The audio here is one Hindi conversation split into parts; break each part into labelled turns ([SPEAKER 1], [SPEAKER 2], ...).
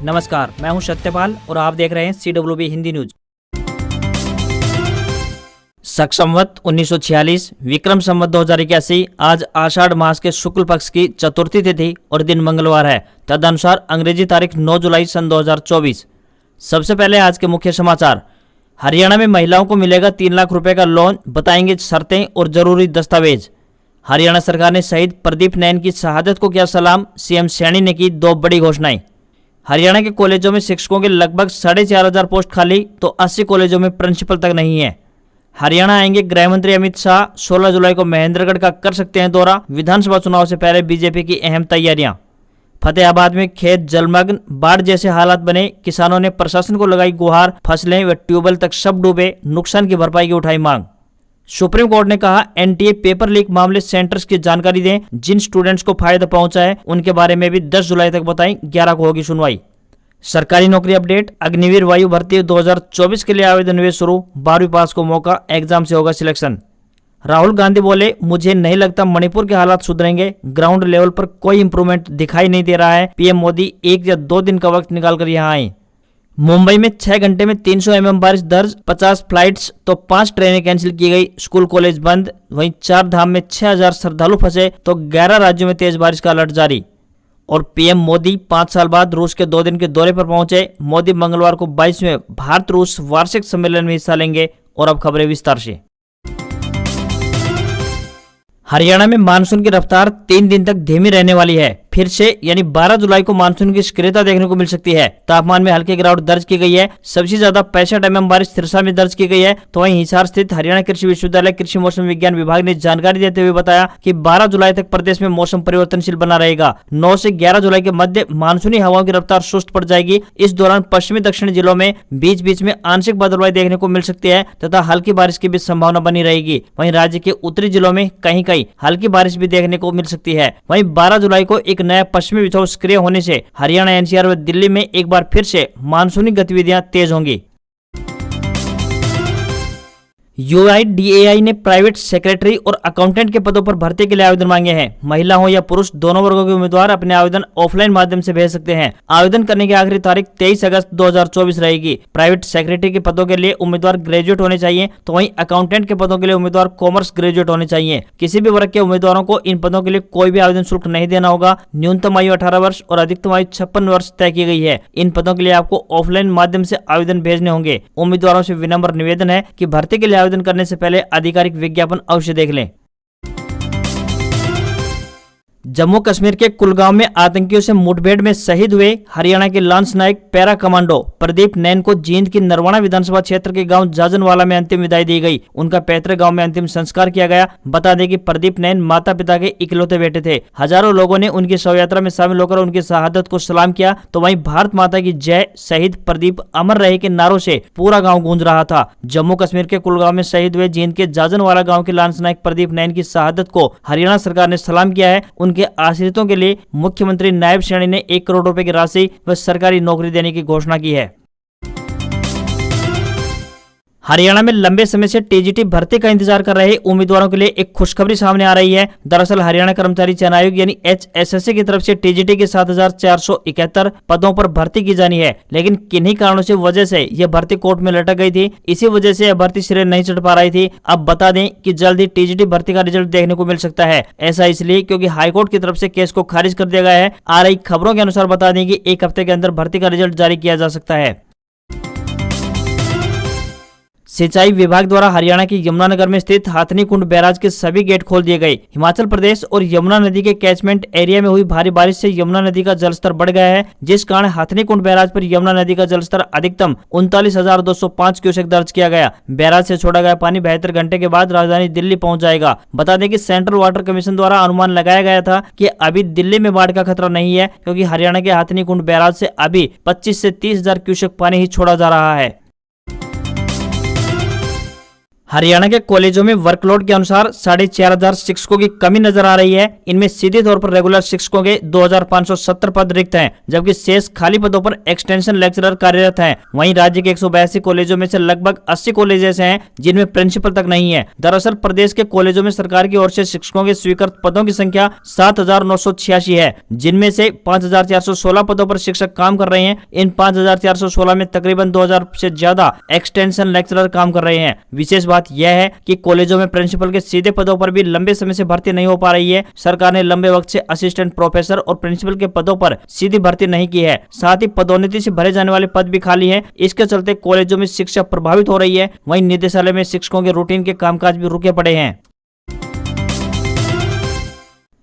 [SPEAKER 1] नमस्कार, मैं हूं सत्यपाल और आप देख रहे हैं CWB हिंदी न्यूज। शक संवत 1946 विक्रम संवत 2081 आज आषाढ़ मास के शुक्ल पक्ष की चतुर्थी तिथि और दिन मंगलवार है। तदनुसार अंग्रेजी तारीख 9 जुलाई सन 2024। सबसे पहले आज के मुख्य समाचार। हरियाणा में महिलाओं को मिलेगा 3 लाख रुपए का लोन, बताएंगे शर्तें और जरूरी दस्तावेज। हरियाणा सरकार ने शहीद प्रदीप नैन की शहादत को किया सलाम, CM सैनी ने की 2 बड़ी घोषणाएं। हरियाणा के कॉलेजों में शिक्षकों के लगभग 4,500 पोस्ट खाली, तो 80 कॉलेजों में प्रिंसिपल तक नहीं है। हरियाणा आएंगे गृह मंत्री अमित शाह, 16 जुलाई को महेंद्रगढ़ का कर सकते हैं दौरा। विधानसभा चुनाव से पहले बीजेपी की अहम तैयारियां। फतेहाबाद में खेत जलमग्न, बाढ़ जैसे हालात बने, किसानों ने प्रशासन को लगाई गुहार, फसलें व ट्यूबवेल तक सब डूबे, नुकसान की भरपाई की उठाई मांग। सुप्रीम कोर्ट ने कहा NTA पेपर लीक मामले सेंटर्स की जानकारी दें, जिन स्टूडेंट्स को फायदा पहुंचा है उनके बारे में भी 10 जुलाई तक बताएं, 11 को होगी सुनवाई। सरकारी नौकरी अपडेट। अग्निवीर वायु भर्ती 2024 के लिए आवेदन हुए शुरू, 12वीं पास को मौका, एग्जाम से होगा सिलेक्शन। राहुल गांधी बोले, मुझे नहीं लगता मणिपुर के हालात सुधरेंगे, ग्राउंड लेवल पर कोई इंप्रूवमेंट दिखाई नहीं दे रहा है। PM मोदी 1 या 2 दिन का वक्त निकालकर यहां आए। मुंबई में 6 घंटे में 300 mm बारिश दर्ज, 50 फ्लाइट्स तो 5 ट्रेनें कैंसिल की गई, स्कूल कॉलेज बंद। वहीं 4 धाम में 6,000 श्रद्धालु फंसे, तो 11 राज्यों में तेज बारिश का अलर्ट जारी। और PM मोदी 5 साल बाद रूस के 2 दिन के दौरे पर पहुंचे। मोदी मंगलवार को 22वें भारत रूस वार्षिक सम्मेलन में हिस्सा लेंगे। और अब खबरें विस्तार से। हरियाणा में मानसून की रफ्तार 3 दिन तक धीमी रहने वाली है। फिर से यानी 12 जुलाई को मानसून की सक्रियता देखने को मिल सकती है। तापमान में हल्की गिरावट दर्ज की गई है। सबसे ज्यादा 65 mm बारिश सिरसा में दर्ज की गई है। तो वहीं हिसार स्थित हरियाणा कृषि विश्वविद्यालय कृषि मौसम विज्ञान विभाग ने जानकारी देते हुए बताया कि 12 जुलाई तक प्रदेश में मौसम परिवर्तनशील बना रहेगा। 9 से 11 जुलाई के मध्य मानसूनी हवाओं की रफ्तार सुस्त पड़ जाएगी। इस दौरान पश्चिमी दक्षिणी जिलों में बीच बीच में आंशिक बादलवाई देखने को मिल सकती है तथा हल्की बारिश की भी संभावना बनी रहेगी। वहीं राज्य के उत्तरी जिलों में कहीं कहीं हल्की बारिश भी देखने को मिल सकती है। वहीं 12 जुलाई को एक नया पश्चिमी विक्षोभ सक्रिय होने से हरियाणा, NCR व दिल्ली में एक बार फिर से मानसूनी गतिविधियां तेज होंगी। UIDAI ने प्राइवेट सेक्रेटरी और अकाउंटेंट के पदों पर भर्ती के लिए आवेदन मांगे हैं। महिला हो या पुरुष, दोनों वर्गों के उम्मीदवार अपने आवेदन ऑफलाइन माध्यम से भेज सकते हैं। आवेदन करने की आखिरी तारीख 23 अगस्त 2024 रहेगी। प्राइवेट सेक्रेटरी के पदों के लिए उम्मीदवार ग्रेजुएट होने चाहिए, तो वहीं अकाउंटेंट के पदों के लिए उम्मीदवार कॉमर्स ग्रेजुएट होने चाहिए। किसी भी वर्ग के उम्मीदवारों को इन पदों के लिए कोई भी आवेदन शुल्क नहीं देना होगा। न्यूनतम आयु 18 वर्ष और अधिकतम आयु 56 वर्ष तय की गई है। इन पदों के लिए आपको ऑफलाइन माध्यम से आवेदन भेजने होंगे। उम्मीदवारों से विनम्र निवेदन है कि भर्ती के लिए आवेदन करने से पहले आधिकारिक विज्ञापन अवश्य देख लें। जम्मू कश्मीर के कुलगांव में आतंकियों से मुठभेड़ में शहीद हुए हरियाणा के लांस नायक पैरा कमांडो प्रदीप नैन को जींद की नरवाना विधानसभा क्षेत्र के गांव जाजनवाला में अंतिम विदाई दी गई। उनका पैतृक गांव में अंतिम संस्कार किया गया। बता दें कि प्रदीप नैन माता पिता के इकलौते बेटे थे। हजारों लोगों ने उनकी शव यात्रा में शामिल होकर उनकी शहादत को सलाम किया। तो वहीं भारत माता की जय, शहीद प्रदीप अमर रहे के नारों से पूरा गाँव गूंज रहा था। जम्मू कश्मीर के कुलगांव में शहीद हुए जींद के जाजनवाला गाँव के लांस नायक प्रदीप नैन की शहादत को हरियाणा सरकार ने सलाम किया है। उनके आश्रितों के लिए मुख्यमंत्री नायब सैनी ने 1 करोड़ रुपए की राशि व सरकारी नौकरी देने की घोषणा की है। हरियाणा में लंबे समय से TGT भर्ती का इंतजार कर रहे उम्मीदवारों के लिए एक खुशखबरी सामने आ रही है। दरअसल हरियाणा कर्मचारी चयन आयोग यानी HSSC की तरफ से TGT के 7,471 पदों पर भर्ती की जानी है, लेकिन किन्हीं कारणों से वजह से यह भर्ती कोर्ट में लटक गई थी। इसी वजह से यह भर्ती सिरे नहीं चढ़ पा रही थी। अब बता दें कि जल्द ही TGT भर्ती का रिजल्ट देखने को मिल सकता है। ऐसा इसलिए क्योंकि हाईकोर्ट की तरफ से केस को खारिज कर दिया गया है। आ रही खबरों के अनुसार बता दें कि 1 हफ्ते के अंदर भर्ती का रिजल्ट जारी किया जा सकता है। सिंचाई विभाग द्वारा हरियाणा के यमुनानगर में स्थित हाथनी कुंड बैराज के सभी गेट खोल दिए गए। हिमाचल प्रदेश और यमुना नदी के कैचमेंट एरिया में हुई भारी बारिश से यमुना नदी का जलस्तर बढ़ गया है, जिस कारण हाथनी कुंड बैराज पर यमुना नदी का जलस्तर अधिकतम 39,205 क्यूसेक दर्ज किया गया। बैराज से छोड़ा गया पानी 72 घंटे के बाद राजधानी दिल्ली पहुंच जाएगा। बता दें कि सेंट्रल वाटर कमीशन द्वारा अनुमान लगाया गया था कि अभी दिल्ली में बाढ़ का खतरा नहीं है, क्योंकि हरियाणा के हाथनी कुंड बैराज से अभी 25 से 30 हजार क्यूसेक पानी ही छोड़ा जा रहा है। हरियाणा के कॉलेजों में वर्कलोड के अनुसार 4,500 शिक्षकों की कमी नजर आ रही है। इनमें सीधे तौर पर रेगुलर शिक्षकों के 2,570 पद रिक्त हैं, जबकि शेष खाली पदों पर एक्सटेंशन लेक्चरर कार्यरत हैं। वहीं राज्य के 182 कॉलेजों में से लगभग 80 कॉलेज ऐसे हैं जिनमें प्रिंसिपल तक नहीं है। दरअसल प्रदेश के कॉलेजों में सरकार की ओर से शिक्षकों के स्वीकृत पदों की संख्या 7,986 है, जिनमें से 5,416 पदों पर शिक्षक काम कर रहे हैं। इन 5,416 में तकरीबन 2,000 से ज्यादा एक्सटेंशन लेक्चरर काम कर रहे हैं। विशेष बात यह है कि कॉलेजों में प्रिंसिपल के सीधे पदों पर भी लंबे समय से भर्ती नहीं हो पा रही है। सरकार ने लंबे वक्त से असिस्टेंट प्रोफेसर और प्रिंसिपल के पदों पर सीधी भर्ती नहीं की है। साथ ही पदोन्नति से भरे जाने वाले पद भी खाली हैं। इसके चलते कॉलेजों में शिक्षा प्रभावित हो रही है। वहीं निदेशालय में शिक्षकों के रूटीन के कामकाज भी रुके पड़े हैं।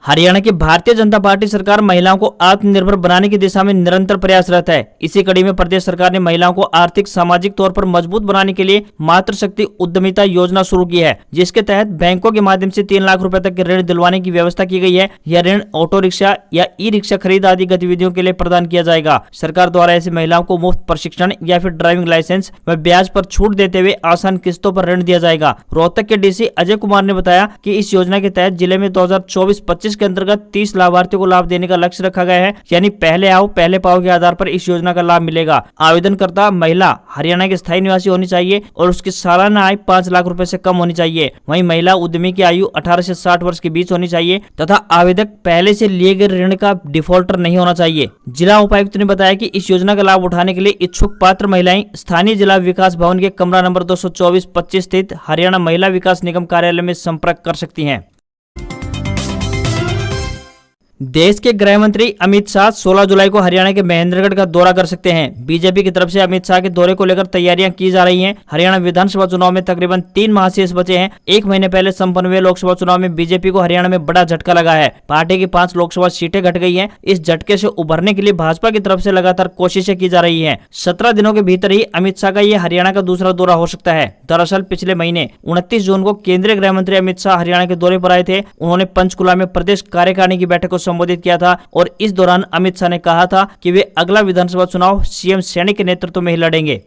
[SPEAKER 1] हरियाणा की भारतीय जनता पार्टी सरकार महिलाओं को आत्मनिर्भर बनाने की दिशा में निरंतर प्रयासरत है। इसी कड़ी में प्रदेश सरकार ने महिलाओं को आर्थिक सामाजिक तौर पर मजबूत बनाने के लिए मातृशक्ति उद्यमिता योजना शुरू की है, जिसके तहत बैंकों के माध्यम से 3 लाख रुपए तक के ऋण दिलवाने की व्यवस्था की गई है। यह ऋण ऑटो रिक्शा या ई रिक्शा खरीद आदि गतिविधियों के लिए प्रदान किया जाएगा। सरकार द्वारा ऐसी महिलाओं को मुफ्त प्रशिक्षण या फिर ड्राइविंग लाइसेंस व ब्याज पर छूट देते हुए आसान किस्तों पर ऋण दिया जाएगा। रोहतक के डीसी अजय कुमार ने बताया कि इस योजना के तहत जिले में 2024-25 के अंतर्गत 30 लाभार्थियों को लाभ देने का लक्ष्य रखा गया है। यानी पहले आओ पहले पाओ के आधार पर इस योजना का लाभ मिलेगा। आवेदनकर्ता महिला हरियाणा के स्थायी निवासी होनी चाहिए और उसकी सालाना आय 5 लाख रुपए से कम होनी चाहिए। वहीं महिला उद्यमी की आयु 18 से 60 वर्ष के बीच होनी चाहिए तथा आवेदक पहले से लिए गए ऋण का डिफॉल्टर नहीं होना चाहिए। जिला उपायुक्त ने बताया कि इस योजना का लाभ उठाने के लिए इच्छुक पात्र महिलाएं स्थानीय जिला विकास भवन के कमरा नंबर 224-25 स्थित हरियाणा महिला विकास निगम कार्यालय में संपर्क कर सकती हैं। देश के गृह मंत्री अमित शाह 16 जुलाई को हरियाणा के महेंद्रगढ़ का दौरा कर सकते हैं। बीजेपी की तरफ से अमित शाह के दौरे को लेकर तैयारियां की जा रही हैं। हरियाणा विधानसभा चुनाव में तकरीबन 3 माह शेष बचे हैं। 1 महीने पहले संपन्न हुए लोकसभा चुनाव में बीजेपी को हरियाणा में बड़ा झटका लगा है। पार्टी की 5 लोकसभा सीटें घट गई हैं। इस झटके से उभरने के लिए भाजपा की तरफ से लगातार कोशिशें की जा रही है। 17 दिनों के भीतर ही अमित शाह का ये हरियाणा का दूसरा दौरा हो सकता है। दरअसल पिछले महीने 29 जून को केंद्रीय गृह मंत्री अमित शाह हरियाणा के दौरे पर आए थे। उन्होंने पंचकुला में प्रदेश कार्यकारिणी की बैठक को संबोधित किया था और इस दौरान अमित शाह ने कहा था कि वे अगला विधानसभा चुनाव सीएम सैनी के नेतृत्व में ही लड़ेंगे।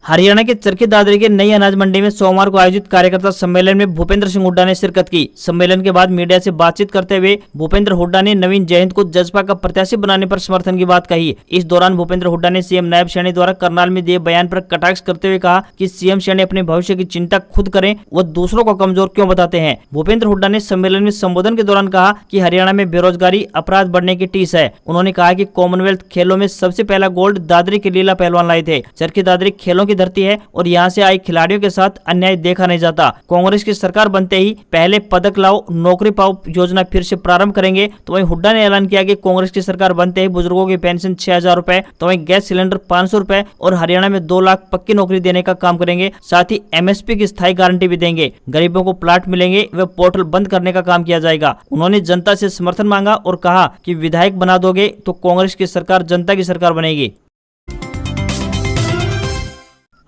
[SPEAKER 1] हरियाणा के चरखी दादरी के नई अनाज मंडी में सोमवार को आयोजित कार्यकर्ता सम्मेलन में भूपेंद्र सिंह हुड्डा ने शिरकत की। सम्मेलन के बाद मीडिया से बातचीत करते हुए भूपेंद्र हुड्डा ने नवीन जयंत को जसपा का प्रत्याशी बनाने पर समर्थन की बात कही। इस दौरान भूपेंद्र हुड्डा ने सीएम नायब सैनी द्वारा करनाल में दिए बयान पर कटाक्ष करते हुए कहा कि सीएम सैनी अपने भविष्य की चिंता खुद करें, वो दूसरों को कमजोर क्यों बताते हैं। भूपेंद्र हुड्डा ने सम्मेलन में संबोधन के दौरान कहा कि हरियाणा में बेरोजगारी अपराध बढ़ने की टीस है। उन्होंने कहा कि कॉमनवेल्थ खेलों में सबसे पहला गोल्ड दादरी के लीला पहलवान लाए थे। चरखी दादरी खेलों की धरती है और यहाँ से आए खिलाड़ियों के साथ अन्याय देखा नहीं जाता। कांग्रेस की सरकार बनते ही पहले पदक लाओ नौकरी पाओ योजना फिर से प्रारंभ करेंगे। तो वहीं हुड्डा ने ऐलान किया कि कांग्रेस की सरकार बनते ही बुजुर्गों की पेंशन 6,000 रुपए, तो वहीं गैस सिलेंडर 500 रुपए और हरियाणा में 2 लाख पक्की नौकरी देने का काम करेंगे। साथ ही एमएसपी की स्थायी गारंटी भी देंगे। गरीबों को प्लाट मिलेंगे, वे पोर्टल बंद करने का काम किया जाएगा। उन्होंने जनता से समर्थन मांगा और कहा कि विधायक बना दोगे तो कांग्रेस की सरकार जनता की सरकार बनेगी।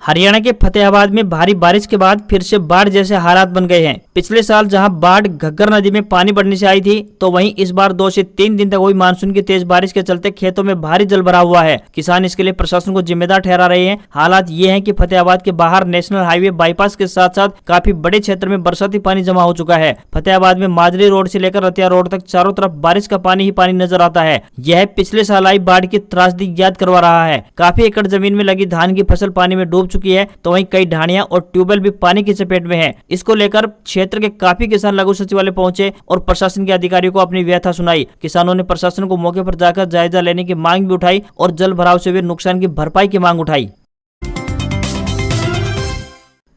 [SPEAKER 1] हरियाणा के फतेहाबाद में भारी बारिश के बाद फिर से बाढ़ जैसे हालात बन गए हैं। पिछले साल जहां बाढ़ घग्गर नदी में पानी बढ़ने से आई थी, तो वहीं इस बार 2 से 3 दिन तक हुई मानसून की तेज बारिश के चलते खेतों में भारी जल भरा हुआ है। किसान इसके लिए प्रशासन को जिम्मेदार ठहरा रहे हैं। हालात ये हैं कि फतेहाबाद के बाहर नेशनल हाईवे बाईपास के साथ साथ काफी बड़े क्षेत्र में बरसाती पानी जमा हो चुका है। फतेहाबाद में माजरी रोड से लेकर रतिया रोड तक चारों तरफ बारिश का पानी ही पानी नजर आता है। यह पिछले साल आई बाढ़ की त्रासदी याद करवा रहा है। काफी एकड़ जमीन में लगी धान की फसल पानी में डूब चुकी है, तो वहीं कई ढाणियां और ट्यूबवेल भी पानी की चपेट में है। इसको लेकर क्षेत्र के काफी किसान लघु सचिवालय पहुंचे और प्रशासन के अधिकारियों को अपनी व्यथा सुनाई। किसानों ने प्रशासन को मौके पर जाकर जायजा लेने की मांग भी उठाई और जल भराव से हुए नुकसान की भरपाई की मांग उठाई।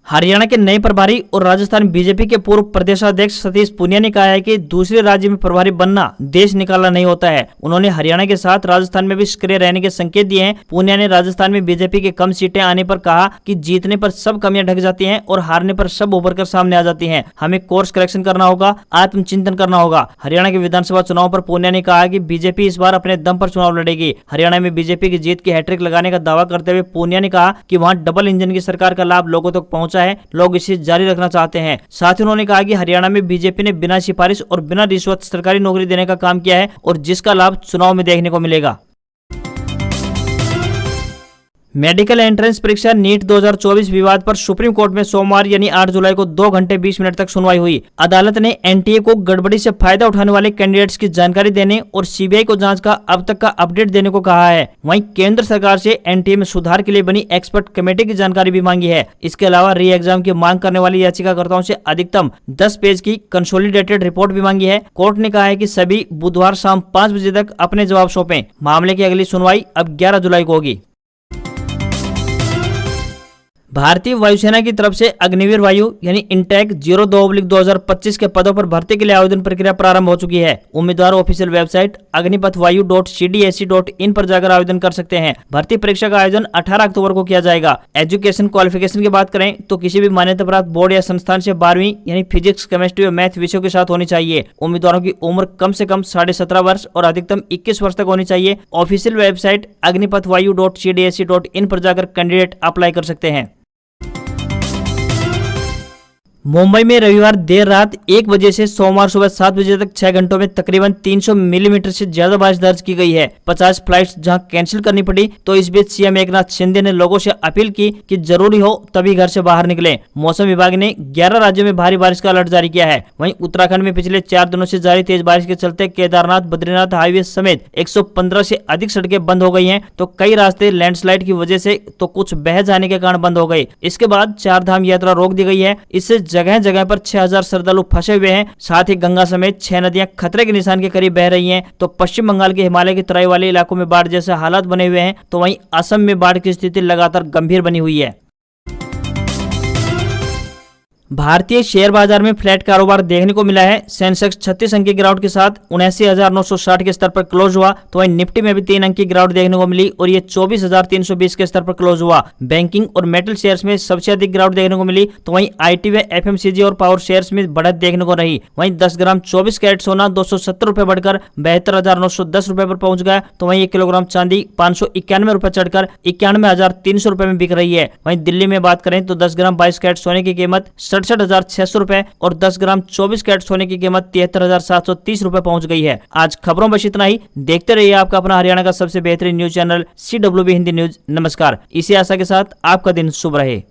[SPEAKER 1] हरियाणा के नए प्रभारी और राजस्थान बीजेपी के पूर्व प्रदेशाध्यक्ष सतीश पूनिया ने कहा है कि दूसरे राज्य में प्रभारी बनना देश निकालना नहीं होता है। उन्होंने हरियाणा के साथ राजस्थान में भी सक्रिय रहने के संकेत दिए हैं। पूनिया ने राजस्थान में बीजेपी के कम सीटें आने पर कहा कि जीतने पर सब कमियां ढक जाती हैं और हारने पर सब उभर कर सामने आ जाती हैं। हमें कोर्स करेक्शन करना होगा, आत्मचिंतन करना होगा। हरियाणा के विधानसभा चुनाव पर पूनिया ने कहा कि बीजेपी इस बार अपने दम पर चुनाव लड़ेगी। हरियाणा में बीजेपी की जीत की हैट्रिक लगाने का दावा करते हुए पूनिया ने कहा कि वहां डबल इंजन की सरकार का लाभ लोगों तक पहुंचा है, लोग इसे जारी रखना चाहते हैं। साथ ही उन्होंने कहा कि हरियाणा में बीजेपी ने बिना सिफारिश और बिना रिश्वत सरकारी नौकरी देने का काम किया है और जिसका लाभ चुनाव में देखने को मिलेगा। मेडिकल एंट्रेंस परीक्षा नीट 2024 विवाद पर सुप्रीम कोर्ट में सोमवार यानी 8 जुलाई को 2 घंटे 20 मिनट तक सुनवाई हुई। अदालत ने एनटीए को गड़बड़ी से फायदा उठाने वाले कैंडिडेट्स की जानकारी देने और सीबीआई को जांच का अब तक का अपडेट देने को कहा है। वहीं केंद्र सरकार से एनटीए में सुधार के लिए बनी एक्सपर्ट कमेटी की जानकारी भी मांगी है। इसके अलावा री एग्जाम की मांग करने वाली याचिकाकर्ताओं से अधिकतम 10 पेज की कंसोलिडेटेड रिपोर्ट भी मांगी है। कोर्ट ने कहा है कि सभी बुधवार शाम 5 बजे तक अपने जवाब सौंपें। मामले की अगली सुनवाई अब 11 जुलाई को होगी। भारतीय वायुसेना की तरफ से अग्निवीर वायु यानी इंटेक 02/2025 के पदों पर भर्ती के लिए आवेदन प्रक्रिया प्रारंभ हो चुकी है। उम्मीदवार ऑफिशियल वेबसाइट agnipatvayu.cdac.in पर जाकर आवेदन कर सकते हैं। भर्ती परीक्षा का आयोजन 18 अक्टूबर को किया जाएगा। एजुकेशन क्वालिफिकेशन की बात करें तो किसी भी मान्यता प्राप्त बोर्ड या संस्थान से 12वीं यानी फिजिक्स, केमिस्ट्री और मैथ विषयों के साथ होनी चाहिए। उम्मीदवारों की उम्र कम से कम 17.5 वर्ष और अधिकतम 21 वर्ष तक होनी चाहिए। ऑफिशियल वेबसाइट agnipatvayu.cdac.in पर जाकर कैंडिडेट अप्लाई कर सकते हैं। मुंबई में रविवार देर रात 1 बजे से सोमवार सुबह 7 बजे तक 6 घंटों में तकरीबन 300 मिलीमीटर से ज्यादा बारिश दर्ज की गई है। 50 फ्लाइट्स जहां कैंसिल करनी पड़ी, तो इस बीच सीएम एकनाथ शिंदे ने लोगों से अपील की कि जरूरी हो तभी घर से बाहर निकलें। मौसम विभाग ने 11 राज्यों में भारी बारिश का अलर्ट जारी किया है। वहीं उत्तराखंड में पिछले 4 दिनों से जारी तेज बारिश के चलते केदारनाथ बद्रीनाथ हाईवे समेत 115 से अधिक सड़कें बंद हो गई हैं, तो कई रास्ते लैंडस्लाइड की वजह से तो कुछ बह जाने के कारण बंद हो गए। इसके बाद 4 धाम यात्रा रोक दी गई है। इससे जगह जगह पर 6000 श्रद्धालु फंसे हुए हैं। साथ ही गंगा समेत 6 नदियां खतरे के निशान के करीब बह रही हैं। तो पश्चिम बंगाल के हिमालय की तराई वाले इलाकों में बाढ़ जैसे हालात बने हुए हैं, तो वहीं असम में बाढ़ की स्थिति लगातार गंभीर बनी हुई है। भारतीय शेयर बाजार में फ्लैट कारोबार देखने को मिला है। सेंसेक्स 36 अंक की गिरावट के साथ 79,960 के स्तर पर क्लोज हुआ, तो वहीं निफ्टी में भी 3 अंक की गिरावट देखने को मिली और ये 24,320 के स्तर पर क्लोज हुआ। बैंकिंग और मेटल शेयर्स में सबसे अधिक गिरावट देखने को मिली, तो वहीं आईटी व एफएमसीजी और पावर शेयर्स में बढ़त देखने को रही। वहीं 10 ग्राम 24 कैरेट सोना 270 रुपए बढ़कर 72,910 रुपए पर पहुंच गया, तो वहीं 1 किलोग्राम चांदी 591 रुपए चढ़कर 91,300 रुपए में बिक रही है। वहीं दिल्ली में बात करें तो 10 ग्राम 22 कैरेट सोने की कीमत 67,600 रुपए और 10 ग्राम 24 कैरेट सोने की कीमत 73,730 रुपए पहुंच गई है। आज खबरों बस इतना ही। देखते रहिए आपका अपना हरियाणा का सबसे बेहतरीन news channel CWB Hindi news. नमस्कार। इसी आशा के साथ आपका दिन शुभ रहे।